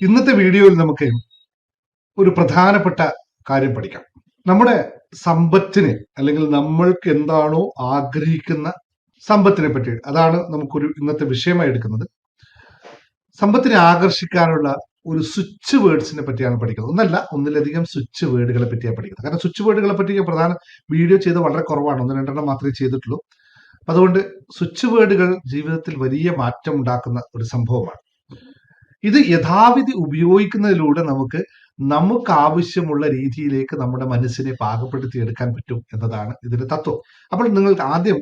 ഇന്നത്തെ വീഡിയോയിൽ നമുക്ക് ഒരു പ്രധാനപ്പെട്ട കാര്യം പഠിക്കാം. നമ്മുടെ സമ്പത്തിനെ അല്ലെങ്കിൽ നമ്മൾക്ക് എന്താണോ ആഗ്രഹിക്കുന്ന സമ്പത്തിനെ പറ്റി, അതാണ് നമുക്കൊരു ഇന്നത്തെ വിഷയമായി എടുക്കുന്നത്. സമ്പത്തിനെ ആകർഷിക്കാനുള്ള ഒരു സ്വിച്ച് വേർഡ്സിനെ പറ്റിയാണ് പഠിക്കുന്നത്. ഒന്നിലധികം സ്വിച്ച് വേർഡുകളെ പറ്റിയാണ് പഠിക്കുന്നത്. കാരണം സ്വിച്ച് വേർഡുകളെ പറ്റി പ്രധാന വീഡിയോ ചെയ്ത് വളരെ കുറവാണ്, 1-2 മാത്രമേ ചെയ്തിട്ടുള്ളൂ. അതുകൊണ്ട് സ്വിച്ച് വേർഡുകൾ ജീവിതത്തിൽ വലിയ മാറ്റം ഉണ്ടാക്കുന്ന ഒരു സംഭവമാണ്. ഇത് യഥാവിധി ഉപയോഗിക്കുന്നതിലൂടെ നമുക്ക് ആവശ്യമുള്ള രീതിയിലേക്ക് നമ്മുടെ മനസ്സിനെ പാകപ്പെടുത്തി എടുക്കാൻ പറ്റും എന്നതാണ് ഇതിന്റെ തത്വം. അപ്പോൾ നിങ്ങൾക്ക് ആദ്യം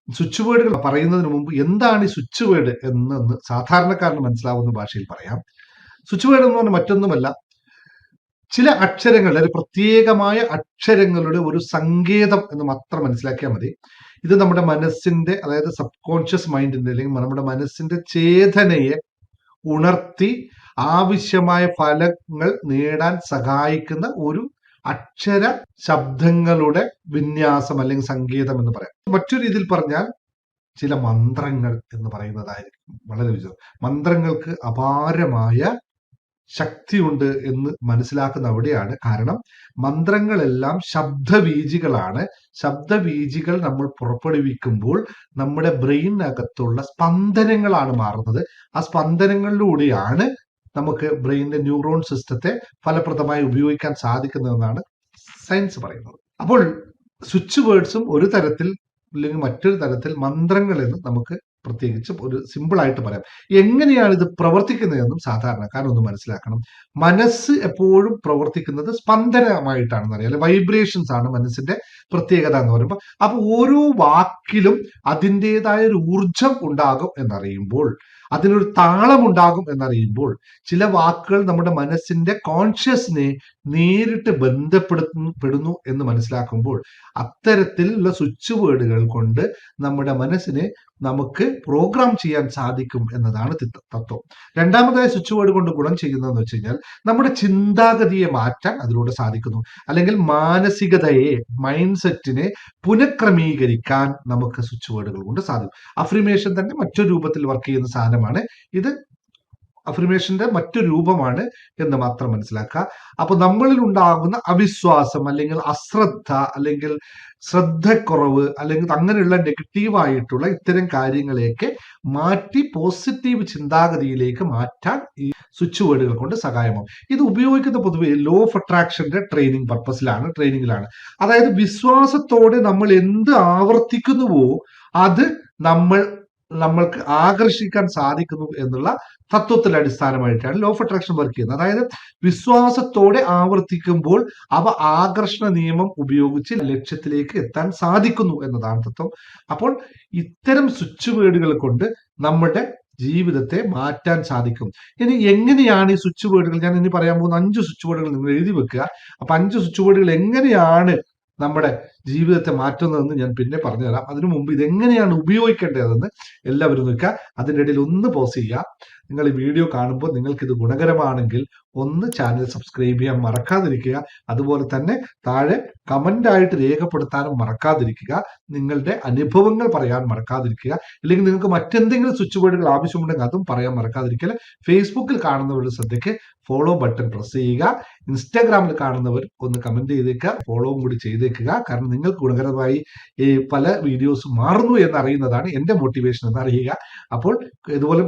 സ്വിച്ച് വേർഡുകൾ പറയുന്നതിന് മുമ്പ് എന്താണ് ഈ സ്വിച്ച് വേർഡ് എന്ന് സാധാരണക്കാരന് മനസ്സിലാവുന്ന ഭാഷയിൽ പറയാം. സ്വിച്ച് വേർഡ് എന്ന് പറഞ്ഞാൽ മറ്റൊന്നുമല്ല, ചില അക്ഷരങ്ങൾ, അല്ലെങ്കിൽ പ്രത്യേകമായ അക്ഷരങ്ങളുടെ ഒരു സങ്കേതം എന്ന് മാത്രം മനസ്സിലാക്കിയാൽ മതി. ഇത് നമ്മുടെ മനസ്സിന്റെ, അതായത് സബ് കോൺഷ്യസ് മൈൻഡിന്റെ അല്ലെങ്കിൽ നമ്മുടെ മനസ്സിന്റെ ചേതനയെ ഉണർത്തി ആവശ്യമായ ഫലങ്ങൾ നേടാൻ സഹായിക്കുന്ന ഒരു അക്ഷര ശബ്ദങ്ങളുടെ വിന്യാസം അല്ലെങ്കിൽ സങ്കേതം എന്ന് പറയാം. മറ്റൊരു രീതിയിൽ പറഞ്ഞാൽ ചില മന്ത്രങ്ങൾ എന്ന് പറയുന്നതായിരിക്കും വളരെ വിചാരം. മന്ത്രങ്ങൾക്ക് അപാരമായ ശക്തിയുണ്ട് എന്ന് മനസ്സിലാക്കുന്ന അവിടെയാണ്. കാരണം മന്ത്രങ്ങളെല്ലാം ശബ്ദബീജികളാണ്. ശബ്ദബീജികൾ നമ്മൾ പുറപ്പെടുവിക്കുമ്പോൾ നമ്മുടെ ബ്രെയിനകത്തുള്ള സ്പന്ദനങ്ങളാണ് മാറുന്നത്. ആ സ്പന്ദനങ്ങളിലൂടെയാണ് നമുക്ക് ബ്രെയിനിന്റെ ന്യൂറോൺ സിസ്റ്റത്തെ ഫലപ്രദമായി ഉപയോഗിക്കാൻ സാധിക്കുന്നതെന്നാണ് സയൻസ് പറയുന്നത്. അപ്പോൾ സ്വിച്ച് വേർഡ്സും ഒരു തരത്തിൽ അല്ലെങ്കിൽ മറ്റൊരു തരത്തിൽ മന്ത്രങ്ങൾ എന്ന് നമുക്ക് പ്രത്യേകിച്ച് ഒരു സിമ്പിൾ ആയിട്ട് പറയാം. എങ്ങനെയാണ് ഇത് പ്രവർത്തിക്കുന്നതെന്നും സാധാരണക്കാരൻ ഒന്ന് മനസ്സിലാക്കണം. മനസ്സ് എപ്പോഴും പ്രവർത്തിക്കുന്നത് സ്പന്ദനമായിട്ടാണെന്ന് അറിയാം, അല്ലെ വൈബ്രേഷൻസ് ആണ് മനസ്സിന്റെ പ്രത്യേകത എന്ന് പറയുമ്പോൾ. അപ്പൊ ഓരോ വാക്കിലും അതിൻ്റെതായ ഒരു ഊർജം ഉണ്ടാകും എന്നറിയുമ്പോൾ, അതിനൊരു താളം ഉണ്ടാകും എന്നറിയുമ്പോൾ, ചില വാക്കുകൾ നമ്മുടെ മനസ്സിന്റെ കോൺഷ്യസിനെ നേരിട്ട് ബന്ധപ്പെടുന്നു എന്ന് മനസ്സിലാക്കുമ്പോൾ, അത്തരത്തിലുള്ള സ്വിച്ച് വേർഡുകൾ കൊണ്ട് നമ്മുടെ മനസ്സിനെ നമുക്ക് പ്രോഗ്രാം ചെയ്യാൻ സാധിക്കും എന്നതാണ് തത്വം. രണ്ടാമതായ സ്വിച്ച് വേർഡ് കൊണ്ട് ഗുണം ചെയ്യുന്നതെന്ന് വെച്ച് കഴിഞ്ഞാൽ നമ്മുടെ ചിന്താഗതിയെ മാറ്റാൻ അതിലൂടെ സാധിക്കുന്നു. അല്ലെങ്കിൽ മാനസികതയെ, മൈൻഡ് സെറ്റിനെ പുനഃക്രമീകരിക്കാൻ നമുക്ക് സ്വിച്ച് വേർഡുകൾ കൊണ്ട് സാധിക്കും. അഫ്രിമേഷൻ തന്നെ മറ്റൊരു രൂപത്തിൽ വർക്ക് ചെയ്യുന്ന സാധനമാണ് ഇത്. അഫർമേഷന്റെ മറ്റൊരു രൂപമാണ് എന്ന് മാത്രം മനസ്സിലാക്കുക. അപ്പൊ നമ്മളിൽ ഉണ്ടാകുന്ന അവിശ്വാസം അല്ലെങ്കിൽ അശ്രദ്ധ അല്ലെങ്കിൽ ശ്രദ്ധക്കുറവ് അല്ലെങ്കിൽ അങ്ങനെയുള്ള നെഗറ്റീവായിട്ടുള്ള ഇത്തരം കാര്യങ്ങളെയൊക്കെ മാറ്റി പോസിറ്റീവ് ചിന്താഗതിയിലേക്ക് മാറ്റാൻ ഈ സ്വിച്ച് വേർഡുകൾ കൊണ്ട് സഹായമാവും. ഇത് ഉപയോഗിക്കുന്ന പൊതുവെ ലോ ഓഫ് അട്രാക്ഷന്റെ ട്രെയിനിങ്ങിലാണ്. അതായത് വിശ്വാസത്തോടെ നമ്മൾ എന്ത് ആവർത്തിക്കുന്നുവോ അത് നമ്മൾക്ക് ആകർഷിക്കാൻ സാധിക്കുന്നു എന്നുള്ള തത്വത്തിൽ അടിസ്ഥാനമായിട്ടാണ് ലോ ഓഫ് അട്രാക്ഷൻ വർക്ക് ചെയ്യുന്നത്. അതായത് വിശ്വാസത്തോടെ ആവർത്തിക്കുമ്പോൾ അവ ആകർഷണ നിയമം ഉപയോഗിച്ച് ലക്ഷ്യത്തിലേക്ക് എത്താൻ സാധിക്കുന്നു എന്നതാണ് തത്വം. അപ്പോൾ ഇത്തരം സ്വിച്ച് വേർഡുകൾ കൊണ്ട് നമ്മുടെ ജീവിതത്തെ മാറ്റാൻ സാധിക്കും. ഇനി എങ്ങനെയാണ് ഈ സ്വിച്ച് വേർഡുകൾ, ഞാൻ ഇനി പറയാൻ പോകുന്ന 5 സ്വിച്ച് വേർഡുകൾ നിങ്ങൾ എഴുതി വെക്കുക. അപ്പൊ 5 സ്വിച്ച് വേർഡുകൾ എങ്ങനെയാണ് നമ്മുടെ ജീവിതത്തെ മാറ്റുന്നതെന്ന് ഞാൻ പിന്നെ പറഞ്ഞുതരാം. അതിനു മുമ്പ് ഇതെങ്ങനെയാണ് ഉപയോഗിക്കേണ്ടതെന്ന് എല്ലാവരും നോക്കുക. അതിൻ്റെ ഇടയിൽ ഒന്ന് പോസ് ചെയ്യുക. നിങ്ങൾ ഈ വീഡിയോ കാണുമ്പോൾ നിങ്ങൾക്ക് ഇത് ഗുണകരമാണെങ്കിൽ ഒന്ന് ചാനൽ സബ്സ്ക്രൈബ് ചെയ്യാൻ മറക്കാതിരിക്കുക. അതുപോലെ തന്നെ താഴെ കമന്റ് ആയിട്ട് രേഖപ്പെടുത്താനും മറക്കാതിരിക്കുക. നിങ്ങളുടെ അനുഭവങ്ങൾ പറയാൻ മറക്കാതിരിക്കുക. അല്ലെങ്കിൽ നിങ്ങൾക്ക് മറ്റെന്തെങ്കിലും സ്വിച്ച് വേർഡുകൾ ആവശ്യമുണ്ടെങ്കിൽ അതും പറയാൻ മറക്കാതിരിക്കുക. ഫേസ്ബുക്കിൽ കാണുന്നവരുടെ ശ്രദ്ധയ്ക്ക് ഫോളോ ബട്ടൺ പ്രസ് ചെയ്യുക. ഇൻസ്റ്റാഗ്രാമിൽ കാണുന്നവർ ഒന്ന് കമന്റ് ചെയ്തേക്കുക, ഫോളോവും കൂടി ചെയ്തേക്കുക. കാരണം നിങ്ങൾക്ക് ഗുണകരമായി പല വീഡിയോസ് മാറുന്നു എന്നറിയുന്നതാണ് എന്റെ മോട്ടിവേഷൻ എന്നറിയുക. അപ്പോൾ ഇതുപോലെ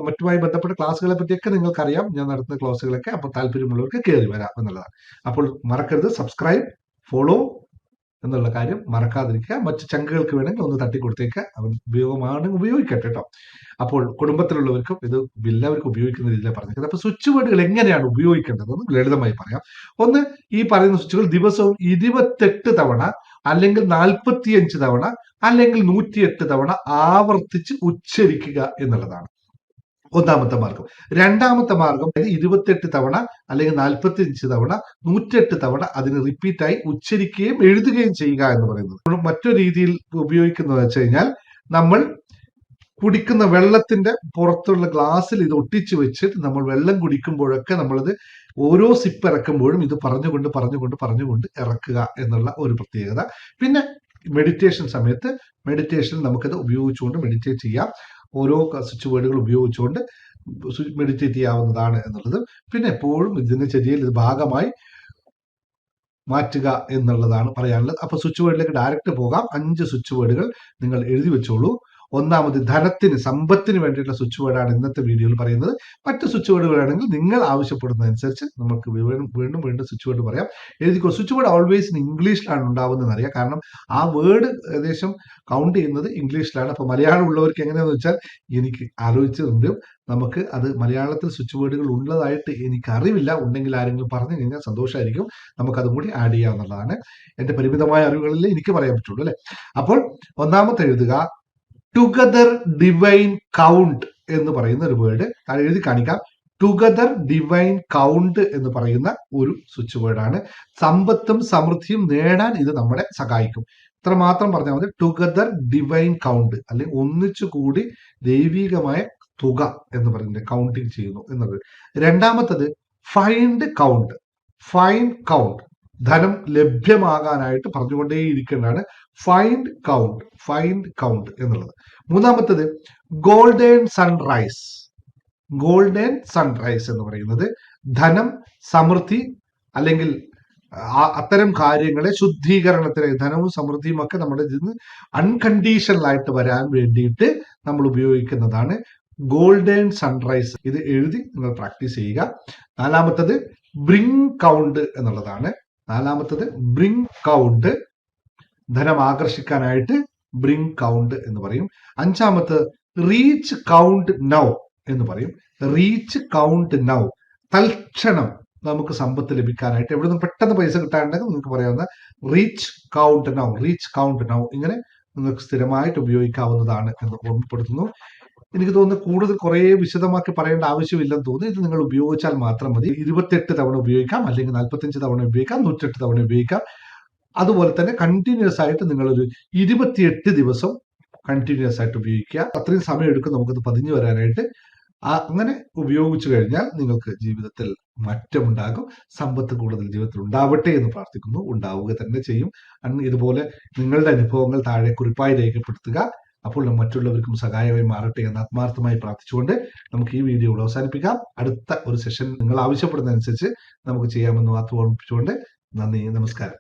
മറ്റുമായി ബന്ധപ്പെട്ട ക്ലാസ്സുകളെ പറ്റിയൊക്കെ നിങ്ങൾക്കറിയാം, ഞാൻ നടത്തുന്ന ക്ലാസ്സുകളൊക്കെ. അപ്പോൾ താല്പര്യമുള്ളവർക്ക് കയറി വരാം എന്നുള്ളതാണ്. അപ്പോൾ മറക്കരുത്, സബ്സ്ക്രൈബ്, ഫോളോ എന്നുള്ള കാര്യം മറക്കാതിരിക്കുക. മറ്റു ചങ്കുകൾക്ക് വേണമെങ്കിൽ ഒന്ന് തട്ടിക്കൊടുത്തേക്ക്, അവൻ ഉപയോഗിക്കട്ടെ കേട്ടോ. അപ്പോൾ കുടുംബത്തിലുള്ളവർക്കും ഇത് എല്ലാവർക്കും ഉപയോഗിക്കുന്ന രീതിയിലാണ് പറഞ്ഞിരിക്കുന്നത്. അപ്പൊ സ്വിച്ച് വേർഡുകൾ എങ്ങനെയാണ് ഉപയോഗിക്കേണ്ടതെന്ന് ലളിതമായി പറയാം. ഒന്ന്, ഈ പറയുന്ന സ്വിച്ചുകൾ ദിവസവും 28 തവണ അല്ലെങ്കിൽ 45 തവണ അല്ലെങ്കിൽ 108 തവണ ആവർത്തിച്ച് ഉച്ചരിക്കുക എന്നുള്ളതാണ് ഒന്നാമത്തെ മാർഗം. രണ്ടാമത്തെ മാർഗം 28 തവണ അല്ലെങ്കിൽ 45 തവണ 108 തവണ അതിന് റിപ്പീറ്റായി ഉച്ചരിക്കുകയും എഴുതുകയും ചെയ്യുക എന്ന് പറയുന്നത്. മറ്റൊരു രീതിയിൽ ഉപയോഗിക്കുന്നത് വെച്ച് കഴിഞ്ഞാൽ, നമ്മൾ കുടിക്കുന്ന വെള്ളത്തിന്റെ പുറത്തുള്ള ഗ്ലാസ്സിൽ ഇത് ഒട്ടിച്ചു വെച്ചിട്ട് നമ്മൾ വെള്ളം കുടിക്കുമ്പോഴൊക്കെ നമ്മളിത് ഓരോ സിപ്പ് ഇറക്കുമ്പോഴും ഇത് പറഞ്ഞുകൊണ്ട് ഇറക്കുക എന്നുള്ള ഒരു പ്രത്യേകത. പിന്നെ മെഡിറ്റേഷൻ സമയത്ത് മെഡിറ്റേഷൻ നമുക്കത് ഉപയോഗിച്ചുകൊണ്ട് മെഡിറ്റേറ്റ് ചെയ്യാം. ഓരോ സ്വിച്ച് വേർഡുകൾ ഉപയോഗിച്ചുകൊണ്ട് മെഡിറ്റേറ്റ് ചെയ്യാവുന്നതാണ് എന്നുള്ളത്. പിന്നെ എപ്പോഴും ദിനചര്യയിൽ ഇത് ഭാഗമായി മാറ്റുക എന്നുള്ളതാണ് പറയാനുള്ളത്. അപ്പൊ സ്വിച്ച് വേർഡിലേക്ക് ഡയറക്റ്റ് പോകാം. 5 സ്വിച്ച് വേർഡുകൾ നിങ്ങൾ എഴുതി വെച്ചോളൂ. ഒന്നാമത് ധനത്തിന്, സമ്പത്തിന് വേണ്ടിയിട്ടുള്ള സ്വിച്ച് വേർഡാണ് ഇന്നത്തെ വീഡിയോയിൽ പറയുന്നത്. മറ്റ് സ്വിച്ച് വേർഡുകളാണെങ്കിൽ നിങ്ങൾ ആവശ്യപ്പെടുന്നതനുസരിച്ച് നമുക്ക് വീണ്ടും സ്വിച്ച് വേർഡ് പറയാം. എഴുതിക്കോ. സ്വിച്ച് വേർഡ് ഓൾവേസ് ഇംഗ്ലീഷിലാണ് ഉണ്ടാവുന്നതെന്ന് അറിയാം. കാരണം ആ വേർഡ് ഏകദേശം കൗണ്ട് ചെയ്യുന്നത് ഇംഗ്ലീഷിലാണ്. അപ്പൊ മലയാളം ഉള്ളവർക്ക് എങ്ങനെയാന്ന് വെച്ചാൽ എനിക്ക് ആലോചിച്ചിട്ടുണ്ട്. നമുക്ക് അത് മലയാളത്തിൽ സ്വിച്ച് വേർഡുകൾ ഉള്ളതായിട്ട് എനിക്ക് അറിവില്ല. ഉണ്ടെങ്കിൽ ആരെങ്കിലും പറഞ്ഞു കഴിഞ്ഞാൽ സന്തോഷമായിരിക്കും. നമുക്കതും കൂടി ആഡ് ചെയ്യാവുന്നതാണ്. എന്റെ പരിമിതമായ അറിവുകളിൽ എനിക്ക് പറയാൻ പറ്റുള്ളൂ അല്ലെ. അപ്പോൾ ഒന്നാമത്തെ എഴുതുക ടുഗദർ ഡിവൈൻ കൗണ്ട് എന്ന് പറയുന്ന ഒരു വേർഡ് അത് എഴുതി കാണിക്കാം. ടുഗദർ ഡിവൈൻ കൗണ്ട് എന്ന് പറയുന്ന ഒരു സ്വിച്ച് വേർഡാണ്. സമ്പത്തും സമൃദ്ധിയും നേടാൻ ഇത് നമ്മളെ സഹായിക്കും. ഇത്ര മാത്രം പറഞ്ഞാൽ മതി. ടുഗദർ ഡിവൈൻ കൗണ്ട്, അല്ലെങ്കിൽ ഒന്നിച്ചുകൂടി ദൈവികമായ തുക എന്ന് പറയുന്നത് കൗണ്ടിങ് ചെയ്യുന്നു എന്നത്. രണ്ടാമത്തത് ഫൈൻഡ് കൗണ്ട്. ഫൈൻഡ് കൗണ്ട്, ധനം ലഭ്യമാകാനായിട്ട് പറഞ്ഞുകൊണ്ടേയിരിക്കേണ്ടതാണ്. ഫൈൻഡ് കൗണ്ട്, ഫൈൻഡ് കൗണ്ട് എന്നുള്ളത്. മൂന്നാമത്തത് ഗോൾഡൻ സൺറൈസ്. ഗോൾഡൻ സൺറൈസ് എന്ന് പറയുന്നത് ധനം, സമൃദ്ധി അല്ലെങ്കിൽ അത്തരം കാര്യങ്ങളെ ശുദ്ധീകരണത്തിന്, ധനവും സമൃദ്ധിയും ഒക്കെ നമ്മുടെ ഇതിന് അൺകണ്ടീഷണൽ ആയിട്ട് വരാൻ വേണ്ടിയിട്ട് നമ്മൾ ഉപയോഗിക്കുന്നതാണ് ഗോൾഡൻ സൺറൈസ്. ഇത് എഴുതി നിങ്ങൾ പ്രാക്ടീസ് ചെയ്യുക. നാലാമത്തത് ബ്രിങ് കൗണ്ട് എന്നുള്ളതാണ്. നാലാമത്തത് ബ്രിങ് കൗണ്ട്, ധനം ആകർഷിക്കാനായിട്ട് ബ്രിങ് കൗണ്ട് എന്ന് പറയും. അഞ്ചാമത്തെ റീച്ച് കൗണ്ട് നൗ എന്ന് പറയും. റീച്ച് കൗണ്ട് നൗ, തൽക്ഷണം നമുക്ക് സമ്പത്ത് ലഭിക്കാനായിട്ട് എവിടെ നിന്ന് പെട്ടെന്ന് പൈസ കിട്ടാനുണ്ടെങ്കിൽ നിങ്ങൾക്ക് പറയാവുന്ന reach count now, reach count now. ഇങ്ങനെ നിങ്ങൾക്ക് സ്ഥിരമായിട്ട് ഉപയോഗിക്കാവുന്നതാണ് എന്ന് ഓർമ്മപ്പെടുത്തുന്നു. എനിക്ക് തോന്നുന്നു കൂടുതൽ കുറെ വിശദമാക്കി പറയേണ്ട ആവശ്യമില്ലെന്ന് തോന്നുന്നു. ഇത് നിങ്ങൾ ഉപയോഗിച്ചാൽ മാത്രം മതി. 28 തവണ ഉപയോഗിക്കാം, അല്ലെങ്കിൽ 45 തവണ ഉപയോഗിക്കാം, 108 തവണ ഉപയോഗിക്കാം. അതുപോലെ തന്നെ കണ്ടിന്യൂസ് ആയിട്ട് നിങ്ങളൊരു 28 ദിവസം കണ്ടിന്യൂസ് ആയിട്ട് ഉപയോഗിക്കുക. അത്രയും സമയം എടുക്കും നമുക്കത് പതിഞ്ഞു വരാനായിട്ട്. അങ്ങനെ ഉപയോഗിച്ചു കഴിഞ്ഞാൽ നിങ്ങൾക്ക് ജീവിതത്തിൽ മാറ്റമുണ്ടാകും. സമ്പത്ത് കൂടുതൽ ജീവിതത്തിൽ ഉണ്ടാവട്ടെ എന്ന് പ്രാർത്ഥിക്കുന്നു. ഉണ്ടാവുക തന്നെ ചെയ്യും. ഇതുപോലെ നിങ്ങളുടെ അനുഭവങ്ങൾ താഴെ കുറിപ്പായി രേഖപ്പെടുത്തുക. അപ്പോൾ മറ്റുള്ളവർക്കും സഹായമായി മാറട്ടെ എന്ന് ആത്മാർത്ഥമായി പ്രാർത്ഥിച്ചുകൊണ്ട് നമുക്ക് ഈ വീഡിയോ അവസാനിപ്പിക്കാം. അടുത്ത ഒരു സെഷൻ നിങ്ങൾ ആവശ്യപ്പെടുന്നതനുസരിച്ച് നമുക്ക് ചെയ്യാമെന്ന് മാത്രം ഓർമ്മിപ്പിച്ചുകൊണ്ട് നന്ദി, നമസ്കാരം.